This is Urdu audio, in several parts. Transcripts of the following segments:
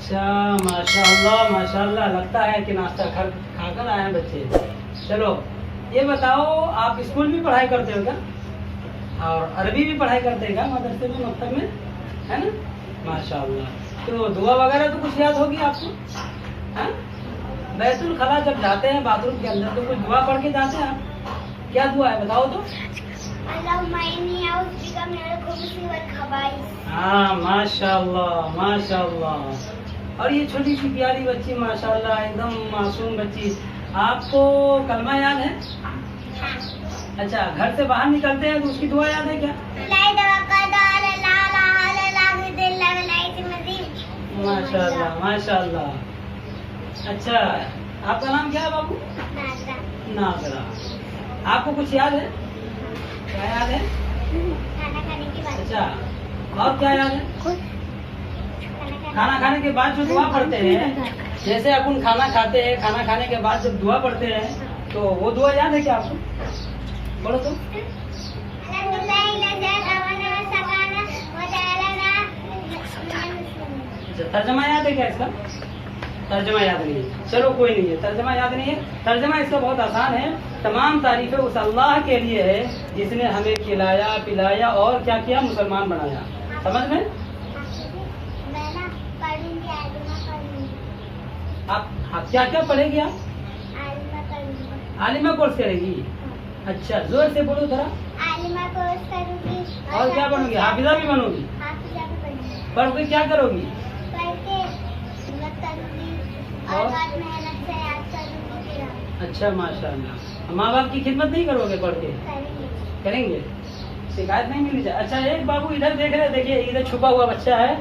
اچھا ماشاء اللہ لگتا ہے کہ ناشتہ کھا کر آئے ہیں بچے. چلو یہ بتاؤ آپ اسکول بھی پڑھائی کرتے ہو کیا اور عربی بھی پڑھائی کرتے ہیں کیا مدرسے میں مکتب میں ہے نا ماشاء اللہ. تو دعا وغیرہ تو کچھ یاد ہوگی آپ کو ہاں؟ بیت الخلا جب جاتے ہیں باتھ روم کے اندر تو کچھ دعا پڑھ کے جاتے ہیں آپ کیا دعا ہے بتاؤ تو. ہاں ماشاء اللہ. اور یہ چھوٹی سی پیاری بچی ماشاء اللہ ایک دم معصوم بچی. آپ کو کلمہ یاد ہے؟ اچھا گھر سے باہر نکلتے ہیں تو اس کی دعا یاد ہے کیا؟ ماشاء اللہ. اچھا آپ کا نام کیا ہے بابو؟ ناظرہ. آپ کو کچھ یاد ہے؟ کیا یاد ہے؟ اچھا اور کیا یاد ہے؟ کھانا کھانے کے بعد جو دعا پڑھتے ہیں جیسے اپن کھانا کھاتے ہیں کھانا کھانے کے بعد جب دعا پڑھتے ہیں تو وہ دعا یاد ہے کیا آپ کو؟ بولو تو. ترجمہ یاد ہے کیا اس کا؟ ترجمہ یاد نہیں ہے. چلو کوئی نہیں ہے ترجمہ یاد نہیں ہے. ترجمہ اس کا بہت آسان ہے. تمام تعریفیں اس اللہ کے لیے ہے جس نے ہمیں کھلایا پلایا اور کیا کیا مسلمان بنایا. سمجھ میں آپ کیا کیا پڑھے گی آپ؟ عالمہ کورس کرے گی. اچھا زور سے بولو ذرا. اور کیا بنو گی؟ حافظہ بھی بنو گی. پڑھ کے کیا کرو گی؟ اچھا ماشاء اللہ. ماں باپ کی خدمت نہیں کرو گے پڑھ کے؟ کریں گے. شکایت نہیں ملنی چاہیے. اچھا ایک بابو ادھر دیکھ رہے دیکھیے ادھر چھپا ہوا بچہ ہے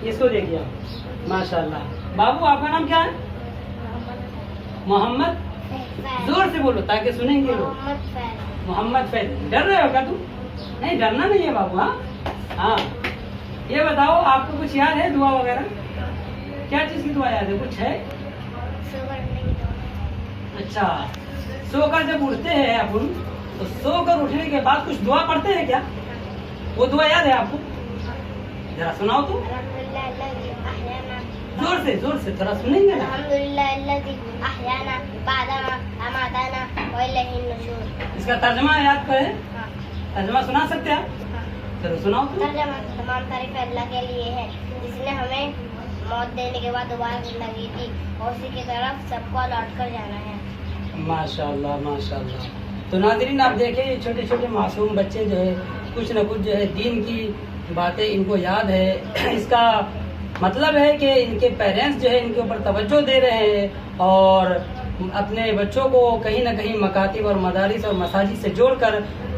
اس کو دیکھیے آپ. ماشاء اللہ. بابو آپ کا نام کیا ہے؟ محمد. زور سے بولو تاکہ سنیں گے لوگ. محمد فیض. ڈر رہے ہو کیا تم؟ نہیں ڈرنا نہیں ہے بابو. ہاں یہ بتاؤ آپ کو کچھ یاد ہے دعا وغیرہ؟ کیا چیز کی دعا یاد ہے؟ کچھ ہے؟ اچھا سو کر جب اٹھتے ہیں اپن تو سو کر اٹھنے کے بعد کچھ دعا پڑھتے ہیں کیا؟ وہ دعا یاد ہے آپ کو؟ ذرا سناؤ تو. زور سے تھوڑا سنیں گے نا. اس کا ترجمہ یاد کرے. ترجمہ سنا سکتے ہیں؟ چلو سناؤ تو. تمام تعریف اللہ کے لیے ہے جس نے ہمیں موت دینے کے بعد دوبارہ زندگی دی اور اسی کی طرف سب کو لوٹ کر جانا ہے. ماشاء اللہ. تو ناظرین آپ دیکھیں یہ چھوٹے چھوٹے معصوم بچے جو ہے کچھ نہ کچھ جو ہے دین کی باتیں ان کو یاد ہے. اس کا مطلب ہے کہ ان کے پیرنٹس جو ہے ان کے اوپر توجہ دے رہے ہیں اور اپنے بچوں کو کہیں نہ کہیں مکاتب اور مدارس اور مساجد سے جوڑ کر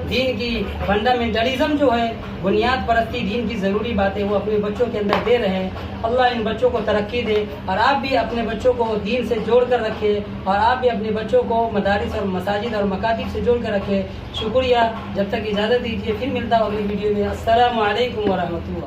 دین کی فنڈامنٹلزم جو ہے بنیاد پرستی دین کی ضروری باتیں وہ اپنے بچوں کے اندر دے رہے ہیں. اللہ ان بچوں کو ترقی دے اور آپ بھی اپنے بچوں کو دین سے جوڑ کر رکھے اور آپ بھی اپنے بچوں کو مدارس اور مساجد اور مکاتب سے جوڑ کر رکھے. شکریہ. جب تک اجازت دیجیے پھر ملتا ہوں اگلی ویڈیو میں. السلام علیکم ورحمۃ اللہ.